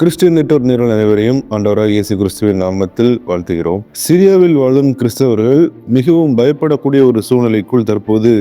Christian network நிறுவன அனைவரையும் ஆண்டவராக இயேசு கிறிஸ்துவின் நாமத்தில் வாழ்த்துகிறோம். சிரியாவில் வாழும் கிறிஸ்தவர்கள் மிகவும் பயப்படக்கூடிய ஒரு சூழ்நிலைக்குள் தற்போது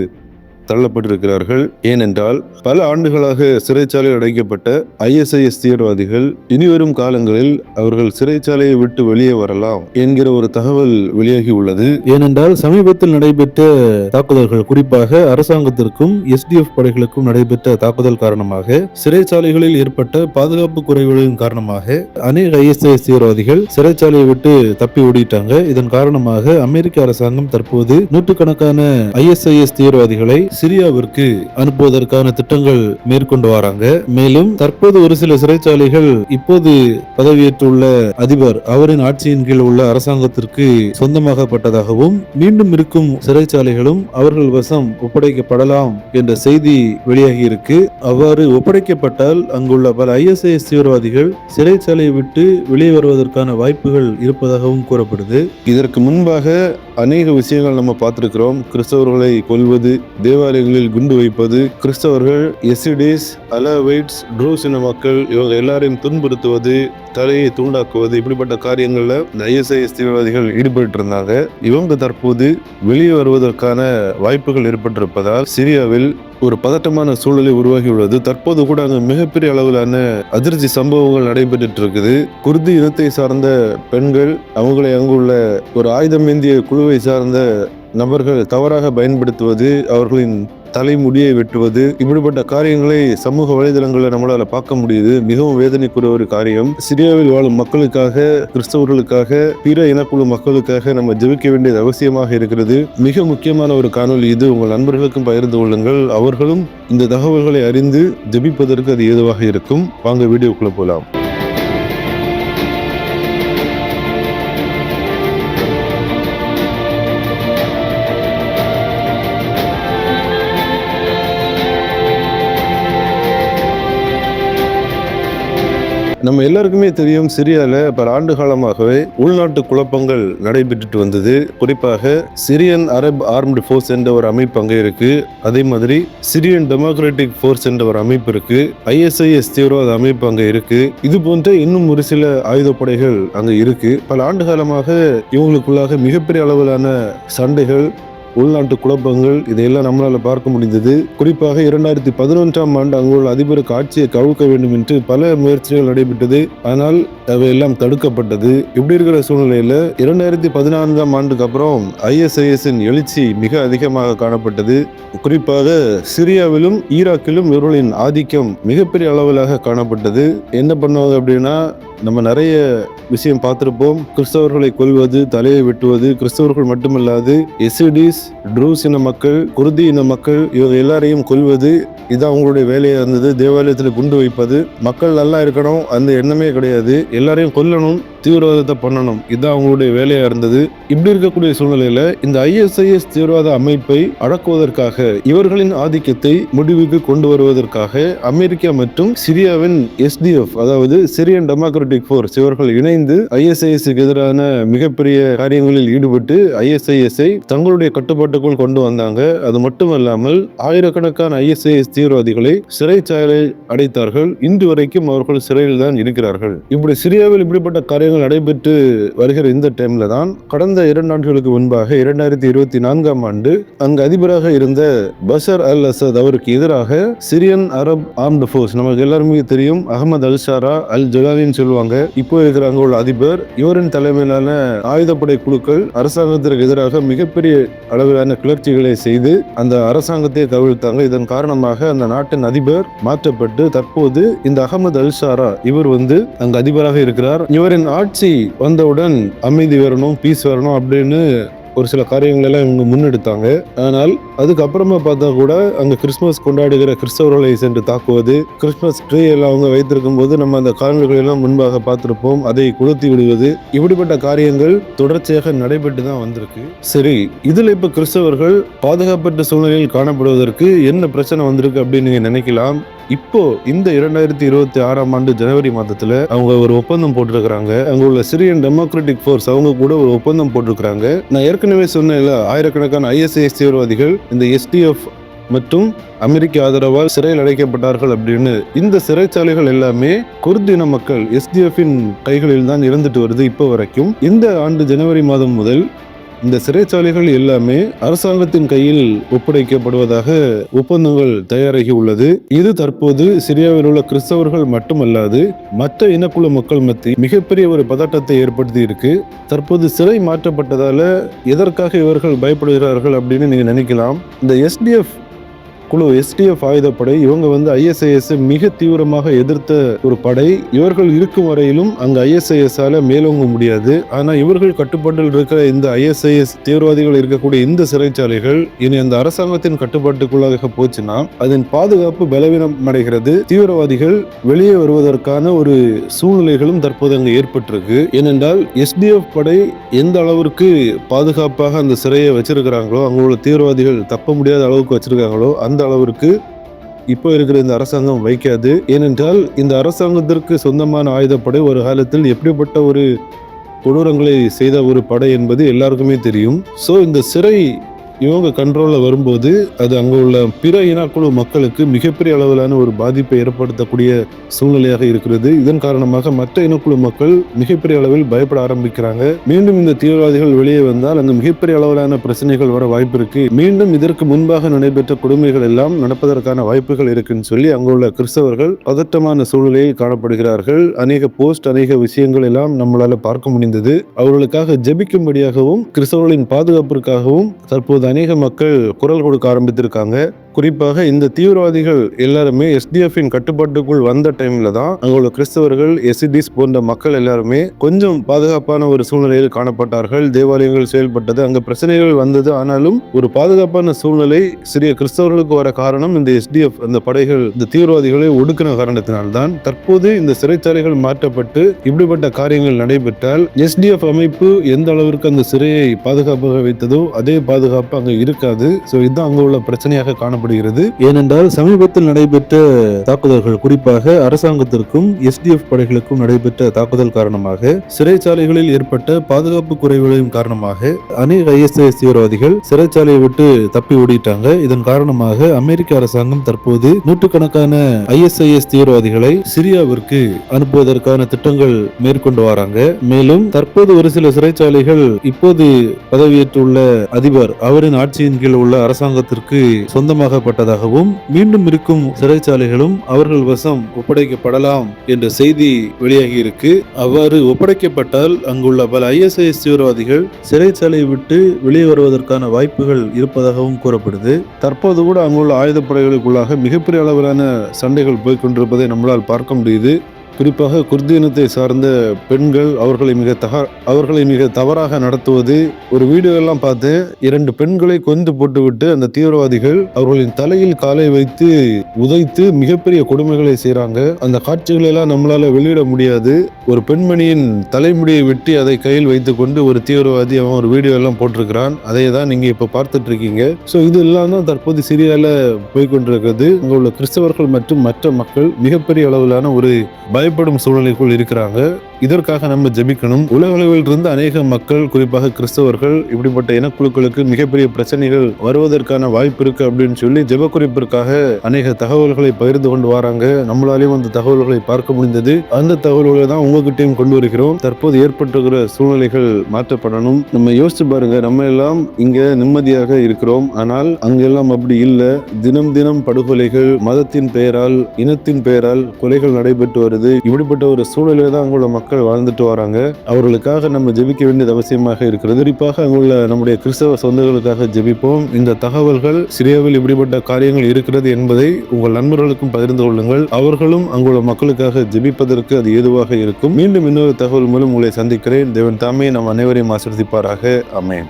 தள்ளப்பட்டிருக்கிறார்கள். ஏனென்றால் பல ஆண்டுகளாக சிறைச்சாலையில் அடைக்கப்பட்ட ISIS தீவிரவாதிகள் இனிவரும் காலங்களில் அவர்கள் சிறைச்சாலையை விட்டு வெளியே வரலாம் என்கிற ஒரு தகவல் வெளியாகி உள்ளது. ஏனென்றால் சமீபத்தில் நடைபெற்ற தாக்குதல்கள், குறிப்பாக அரசாங்கத்திற்கும் SDF படைகளுக்கும் நடைபெற்ற தாக்குதல் காரணமாக சிறைச்சாலைகளில் ஏற்பட்ட பாதுகாப்பு குறைவுகளின் காரணமாக அநேக ISIS தீவிரவாதிகள் சிறைச்சாலையை விட்டு தப்பி ஓடிட்டாங்க. இதன் காரணமாக அமெரிக்க அரசாங்கம் தற்போது நூற்றுக்கணக்கான ISIS தீவிரவாதிகளை சிரியாவிற்கு அனுப்புவதற்கான திட்டங்கள் மேற்கொண்டு வராங்க. மேலும் தற்போது ஒரு சில சிறைச்சாலைகள் இப்போது பதவியேற்றுள்ள அதிபர் அவரின் ஆட்சியின் கீழ் உள்ள அரசாங்கத்திற்கு சொந்தமாகப்பட்டதாகவும் மீண்டும் இருக்கும் சிறைச்சாலைகளும் அவர்கள் வசம் ஒப்படைக்கப்படலாம் என்ற செய்தி வெளியாகி இருக்கு. அவ்வாறு ஒப்படைக்கப்பட்டால் அங்குள்ள பல ISIS தீவிரவாதிகள் சிறைச்சாலையை விட்டு வெளியே வருவதற்கான வாய்ப்புகள் இருப்பதாகவும் கூறப்படுது. இதற்கு முன்பாக அநேக விஷயங்கள் நம்ம பார்த்திருக்கிறோம். கிறிஸ்தவர்களை கொல்வது, தேவாலயங்களில் குண்டு வைப்பது, கிறிஸ்தவர்கள் எசிடிஸ், அலவைட்ஸ், ட்ரூஸ் இன மக்கள் இவங்க எல்லாரையும் துன்புறுத்துவது, தலையை தூண்டாக்குவது, இப்படிப்பட்ட காரியங்கள்ல ISIS தீவிரவாதிகள் ஈடுபட்டு இருந்தாங்க. இவங்க தற்போது வெளியே வருவதற்கான வாய்ப்புகள் ஏற்பட்டிருப்பதால் சிரியாவில் ஒரு பதட்டமான சூழலை உருவாகியுள்ளது. தற்போது கூட அங்கு மிகப்பெரிய அளவிலான அதிர்ச்சி சம்பவங்கள் நடைபெற்று இருக்குது. குர்து இனத்தை சார்ந்த பெண்கள் அவங்களை அங்குள்ள ஒரு ஆயுதம் ஏந்திய குழுவை சார்ந்த நபர்கள் தவறாக பயன்படுத்துவது, அவர்களின் தலைமுடியை வெட்டுவது, இப்படிப்பட்ட காரியங்களை சமூக வலைதளங்களில் நம்மளால பார்க்க முடியுது. மிகவும் வேதனைக்குரிய ஒரு காரியம். சிரியாவில் வாழும் மக்களுக்காக, கிறிஸ்தவர்களுக்காக, பிற இனக்குழு மக்களுக்காக நம்ம ஜெபிக்க வேண்டியது அவசியமாக இருக்கிறது. மிக முக்கியமான ஒரு காணொலி இது. உங்கள் நண்பர்களுக்கும் பகிர்ந்து கொள்ளுங்கள். அவர்களும் இந்த தகவல்களை அறிந்து ஜெபிப்பதற்கு அது ஏதுவாக இருக்கும். வாங்க வீடியோக்குள்ள போலாம். நம்ம எல்லாருக்குமே தெரியும், சிரியால பல ஆண்டு காலமாகவே உள்நாட்டு குழப்பங்கள் நடைபெற்று வந்தது. குறிப்பாக சிரியன் அரப் ஆர்ம்டு ஃபோர்ஸ் என்ற ஒரு அமைப்பு அங்கே இருக்கு. அதே மாதிரி சிரியன் டெமோக்ராட்டிக் ஃபோர்ஸ் என்ற ஒரு அமைப்பு இருக்கு. ISIS தீவிரவாத அமைப்பு அங்க இருக்கு. இது போன்ற இன்னும் ஒரு சில ஆயுதப்படைகள் அங்க இருக்கு. பல ஆண்டு காலமாக இவங்களுக்குள்ளாக மிகப்பெரிய அளவிலான சண்டைகள், உள்நாட்டு குழப்பங்கள் இதையெல்லாம் நம்மளால பார்க்க முடிந்தது. குறிப்பாக 2011ஆம் ஆண்டு அங்குள்ள அதிபருக்கு ஆட்சியை கவிழ்க்க வேண்டும் என்று பல முயற்சிகள் நடைபெற்றது. ஆனால் அவையெல்லாம் தடுக்கப்பட்டது. இப்படி இருக்கிற சூழ்நிலையில 2014ஆம் ஆண்டுக்கு அப்புறம் ISISன் எழுச்சி மிக அதிகமாக காணப்பட்டது. குறிப்பாக சிரியாவிலும் ஈராக்கிலும் இவர்களின் ஆதிக்கம் மிகப்பெரிய அளவிலாக காணப்பட்டது. என்ன பண்ணுவாங்க அப்படின்னா, நம்ம நிறைய விஷயம் பார்த்திருப்போம். கிறிஸ்தவர்களை கொல்வது, தலையை வெட்டுவது, கிறிஸ்தவர்கள் மட்டுமல்லாது எசிடிஸ், ட்ரூஸ் இன மக்கள், குர்தி இன மக்கள் இவங்க எல்லாரையும் கொல்வது, இது அவங்களுடைய வேலையா இருந்தது. தேவாலயத்தில் குண்டு வைப்பது, மக்கள் நல்லா இருக்கணும் அந்த எண்ணமே கிடையாது, எல்லாரையும் கொல்லணும், தீவிரவாதத்தை பண்ணணும், இதுதான் அவங்களுடைய வேலையா இருந்தது. இப்படி இருக்கக்கூடிய சூழ்நிலையில இந்த ISIS தீவிரவாத அமைப்பை அடக்குவதற்காக, இவர்களின் ஆதிக்கத்தை முடிவுக்கு கொண்டு வருவதற்காக அமெரிக்கா மற்றும் சிரியாவின் SDF, அதாவது சிரியன் டெமோக்ராட்டிக் ஃபோர்ஸ், இவர்கள் இணைந்து ISISக்கு எதிரான மிகப்பெரிய காரியங்களில் ஈடுபட்டு ISISஐ தங்களுடைய கட்டுப்பாட்டுக்குள் கொண்டு வந்தாங்க. அது மட்டுமல்லாமல் ஆயிரக்கணக்கான ISIS தீவிரவாதிகளை சிறைச்சாலை அடைத்தார்கள். இன்று வரைக்கும் அவர்கள் சிறையில் தான் இருக்கிறார்கள். இப்படி சிரியாவில் இப்படிப்பட்ட காரியங்கள் நடைபெற்று வருகிற இந்த டைம்ல தான் கடந்த 2 ஆண்டுகளுக்கு முன்பாக 2024ஆம் ஆண்டு அங்கு அதிபராக இருந்த பஷர் அல் அசத் அவருக்கு எதிராக சிரியன் அரப் ஆர்ம்டு ஃபோர்ஸ், நமக்கு எல்லாருமே தெரியும், அகமது அல் ஷாரா அல் ஜலாலின்னு சொல்லுவாங்க, இப்போ இருக்கிற அங்க உள்ள அதிபர், இவரின் தலைமையிலான ஆயுதப்படை குழுக்கள் அரசாங்கத்திற்கு எதிராக மிகப்பெரிய அளவிலான கிளர்ச்சிகளை செய்து அந்த அரசாங்கத்தை கவிழ்த்தாங்க. இதன் காரணமாக அந்த நாட்டின் அதிபர் மாற்றப்பட்டு தற்போது இந்த அகமது அல் ஷாரா இவர் அங்கு அதிபராக இருக்கிறார். இவரின் ஆட்சி வந்தவுடன் அமைதி வரணும், பீஸ் வரணும் அப்படின்னு ஒரு சில காரியங்கள் எல்லாம் இவங்க முன்னெடுத்தாங்க. ஆனால் அதுக்கப்புறமா பார்த்தா கூட அங்க கிறிஸ்துமஸ் கொண்டாடுகிற கிறிஸ்தவர்களை சென்று தாக்குவது, கிறிஸ்துமஸ் ட்ரீ எல்லாம் அவங்க வைத்திருக்கும் போது நம்ம அந்த காணொலிகளை எல்லாம் முன்பாக பார்த்திருப்போம், அதை கொளுத்தி விடுவது, இப்படிப்பட்ட காரியங்கள் தொடர்ச்சியாக நடைபெற்று தான் வந்திருக்கு. சரி, இதுல இப்ப கிறிஸ்தவர்கள் பாதுகாப்பற்ற சூழ்நிலையில் காணப்படுவதற்கு என்ன பிரச்சனை வந்திருக்கு அப்படின்னு நீங்க நினைக்கலாம். இப்போ இந்த 2026ஆம் ஆண்டு ஜனவரி மாதத்துல அவங்க ஒரு ஒப்பந்தம் போட்டிருக்கிறாங்க. அங்க உள்ள சிரியன் டெமோக்ராட்டிக் ஃபோர்ஸ் அவங்க கூட ஒரு ஒப்பந்தம் போட்டிருக்கிறாங்க. நான் ஏற்கனவே சொன்னேன்ல, ஆயிரக்கணக்கான ISIS தீவிரவாதிகள் இந்த SDF மற்றும் அமெரிக்க ஆதரவால் சிறையில் அடைக்கப்பட்டார்கள் அப்படின்னு. இந்த சிறைச்சாலைகள் எல்லாமே குர்து இன மக்கள் SDF-இன் கைகளில் தான் இருந்துட்டு வருது இப்போ வரைக்கும். இந்த ஆண்டு ஜனவரி மாதம் முதல் இந்த சிறைச்சாலைகள் எல்லாமே அரசாங்கத்தின் கையில் ஒப்படைக்கப்படுவதாக ஒப்பந்தங்கள் தயாராகி உள்ளது. இது தற்போது சிரியாவில் உள்ள கிறிஸ்தவர்கள் மட்டுமல்லாது மற்ற இனக்குழு மக்கள் மத்தியில் மிகப்பெரிய ஒரு பதட்டத்தை ஏற்படுத்தி இருக்கு. தற்போது சிறை மாற்றப்பட்டதால எதற்காக இவர்கள் பயப்படுகிறார்கள் அப்படின்னு நீங்க நினைக்கலாம். இந்த SDF ஆயுதப்படை இவங்க ISIS மிக தீவிரமாக எதிர்த்த ஒரு படை. இவர்கள் இருக்கும் வரையிலும் அங்க ISIS-ஆல மேலோங்க முடியாது. ஆனா இவர்கள் கட்டுப்பாட்டில் இருக்கிற இந்த ISIS தீவிரவாதிகள் இருக்கக்கூடிய இந்த சிறைச்சாலைகள் இனி அந்த அரசாங்கத்தின் கட்டுப்பாட்டுக்குள்ளாக போச்சுன்னா அதன் பாதுகாப்பு பலவீனம் அடைகிறது. தீவிரவாதிகள் வெளியே வருவதற்கான ஒரு சூழ்நிலைகளும் தற்போது அங்கு ஏற்பட்டிருக்கு. ஏனென்றால் SDF படை எந்த அளவிற்கு பாதுகாப்பாக அந்த சிறையை வச்சிருக்கிறாங்களோ, அங்குள்ள தீவிரவாதிகள் தப்ப முடியாத அளவுக்கு வச்சிருக்காங்களோ அந்த அளவிற்கு இப்போ இருக்கிற இந்த அரசாங்கம் வைக்காது. ஏனென்றால் இந்த அரசாங்கத்திற்கு சொந்தமான ஆயுதப்படை ஒரு காலத்தில் எப்படிப்பட்ட ஒரு கொடூரங்களை செய்த ஒரு படை என்பது எல்லாருக்குமே தெரியும். ஸோ இந்த சிறை இவங்க கண்ட்ரோல்ல வரும்போது அது அங்க உள்ள பிற இனக்குழு மக்களுக்கு மிகப்பெரிய அளவிலான ஒரு பாதிப்பை ஏற்படுத்தக்கூடிய சூழ்நிலையாக இருக்கிறது. இதன் காரணமாக மற்ற இனக்குழு மக்கள் மிகப்பெரிய அளவில் பயப்பட ஆரம்பிக்கிறாங்க. மீண்டும் இந்த தீவிரவாதிகள் வெளியே வந்தால் அங்கு மிகப்பெரிய அளவிலான பிரச்சனைகள் வர வாய்ப்பு இருக்கு. மீண்டும் இதற்கு முன்பாக நடைபெற்ற கொடுமைகள் எல்லாம் நடப்பதற்கான வாய்ப்புகள் இருக்குன்னு சொல்லி அங்குள்ள கிறிஸ்தவர்கள் பதட்டமான சூழ்நிலையில் காணப்படுகிறார்கள். அநேக விஷயங்கள் எல்லாம் நம்மளால பார்க்க முடிந்தது. அவர்களுக்காக ஜெபிக்கும்படியாகவும் கிறிஸ்தவர்களின் பாதுகாப்பிற்காகவும் தற்போது அநேக மக்கள் குரல் கொடுக்க ஆரம்பித்திருக்காங்க. குறிப்பாக இந்த தீவிரவாதிகள் எல்லாருமே SDF-இன் கட்டுப்பாட்டுக்குள் வந்த டைம்ல தான் அங்குள்ள கிறிஸ்தவர்கள், எசிடிஸ் போன்ற மக்கள் எல்லாருமே கொஞ்சம் பாதுகாப்பான ஒரு சூழ்நிலையில் காணப்பட்டார்கள். தேவாலயங்கள் செயல்பட்டது, அங்க பிரச்சனைகள் வந்தது. ஆனாலும் ஒரு பாதுகாப்பான சூழ்நிலை சிறிய கிறிஸ்தவர்களுக்கு வர காரணம் இந்த SDF அந்த படைகள் இந்த தீவிரவாதிகளை ஒடுக்கின காரணத்தினால்தான். தற்போது இந்த சிறைச்சாலைகள் மாற்றப்பட்டு இப்படிப்பட்ட காரியங்கள் நடைபெற்றால் SDF அமைப்பு எந்த அளவிற்கு அந்த சிறையை பாதுகாப்பாக வைத்ததோ அதே பாதுகாப்பு அங்க இருக்காது. ஸோ இதுதான் அங்க உள்ள பிரச்சனையாக காணப்படுகிறது. ஏனென்றால் சமீபத்தில் நடைபெற்ற தாக்குதல்கள், குறிப்பாக அரசாங்கத்திற்கும் SDF படைகளுக்கும் நடைபெற்ற தாக்குதல் காரணமாக சிறைச்சாலைகளில் ஏற்பட்ட பாதுகாப்பு குறைவுகளின் காரணமாக அநேக ISIS தீவிரவாதிகள் சிறைச்சாலையை விட்டு தப்பி ஓடிட்டாங்க. இதன் காரணமாக அமெரிக்க அரசாங்கம் தற்போது நூற்றுக்கணக்கான ISIS தீவிரவாதிகளை சிரியாவிற்கு அனுப்புவதற்கான திட்டங்கள் மேற்கொண்டு வராங்க. மேலும் தற்போது ஒரு சில சிறைச்சாலைகள் இப்போது பதவியேற்றுள்ள அதிபர் அவரின் ஆட்சியின் கீழ் உள்ள அரசாங்கத்திற்கு சொந்தமாக பட்டதாகவும் மீண்டும் இருக்கும் சிறைச்சாலைகளும் அவர்கள் வசம் ஒப்படைக்கப்படலாம் என்ற செய்தி வெளியாகி இருக்கு. அவ்வாறு ஒப்படைக்கப்பட்டால் அங்குள்ள பல ISIS தீவிரவாதிகள் சிறைச்சாலையை விட்டு வெளியே வருவதற்கான வாய்ப்புகள் இருப்பதாகவும் கூறப்படுது. தற்போது கூட அங்குள்ள ஆயுதப்படைகளுக்குள்ளாக மிகப்பெரிய அளவிலான சண்டைகள் போய்கொண்டிருப்பதை நம்மளால் பார்க்க முடியுது. குறிப்பாக குர்து இனத்தை சார்ந்த பெண்கள் அவர்களை மிக தவறாக நடத்துவது. ஒரு வீடியோ எல்லாம் பார்த்து 2 பெண்களை கொன்று போட்டுவிட்டு அந்த தீவிரவாதிகள் அவர்களின் தலையில் காலை வைத்து உதைத்து மிகப்பெரிய கொடுமைகளை செய்றாங்க. அந்த காட்சிகளை எல்லாம் நம்மளால வெளியிட முடியாது. ஒரு பெண்மணியின் தலைமுடியை வெட்டி அதை கையில் வைத்துக் கொண்டு ஒரு தீவிரவாதி அவன் ஒரு வீடியோ எல்லாம் போட்டிருக்கிறான். அதை தான் நீங்க இப்ப பார்த்துட்டு இருக்கீங்க. ஸோ இது எல்லாம் தான் தற்போது சிரியால போய்கொண்டிருக்கிறது. அங்க உள்ள கிறிஸ்தவர்கள் மற்றும் மற்ற மக்கள் மிகப்பெரிய அளவிலான ஒரு பயப்படும் சூழ்நிலைக்குள் இருக்கிறாங்க. இதற்காக நம்ம ஜெபிக்கணும். உலக அளவில் இருந்து அநேக மக்கள், குறிப்பாக கிறிஸ்தவர்கள், இப்படிப்பட்ட இனக்குழுக்களுக்கு மிகப்பெரிய பிரச்சனைகள் வருவதற்கான வாய்ப்பு இருக்கு அப்படின்னு சொல்லி ஜெப குறிப்பிற்காக அநேக தகவல்களை பகிர்ந்து கொண்டு வராங்க. நம்மளாலையும் அந்த தகவல்களை பார்க்க முடிந்தது. அந்த தகவல்களை தான் உங்ககிட்டையும் கொண்டு வருகிறோம். தற்போது ஏற்பட்டிருக்கிற சூழ்நிலைகள் மாற்றப்படணும். நம்ம யோசிச்சு பாருங்க, நம்ம எல்லாம் இங்க நிம்மதியாக இருக்கிறோம். ஆனால் அங்கெல்லாம் அப்படி இல்லை. தினம் தினம் படுகொலைகள், மதத்தின் பெயரால், இனத்தின் பெயரால் கொலைகள் நடைபெற்று வருது. இப்படிப்பட்ட ஒரு சூழ்நிலை தான் அங்குள்ள மக்கள் வாழ்ந்துட்டு வராங்க. அவர்களுக்காக நம்ம ஜெபிக்க வேண்டியது அவசியமாக இருக்கிறது. குறிப்பாக அங்குள்ள நம்முடைய கிறிஸ்தவ சொந்தங்களுக்காக ஜெபிப்போம். இந்த தகவல்கள் சிரியாவில் இப்படிப்பட்ட காரியங்கள் இருக்கிறது என்பதை உங்கள் நண்பர்களுக்கும் பகிர்ந்து கொள்ளுங்கள். அவர்களும் அங்குள்ள மக்களுக்காக ஜெபிப்பதற்கு அது ஏதுவாக இருக்கும். மீண்டும் இன்னொரு தகவல் மூலம் உங்களை சந்திக்கிறேன். தேவன் தாமே நம் அனைவரையும் ஆசீர்வதிப்பாராக. ஆமென்.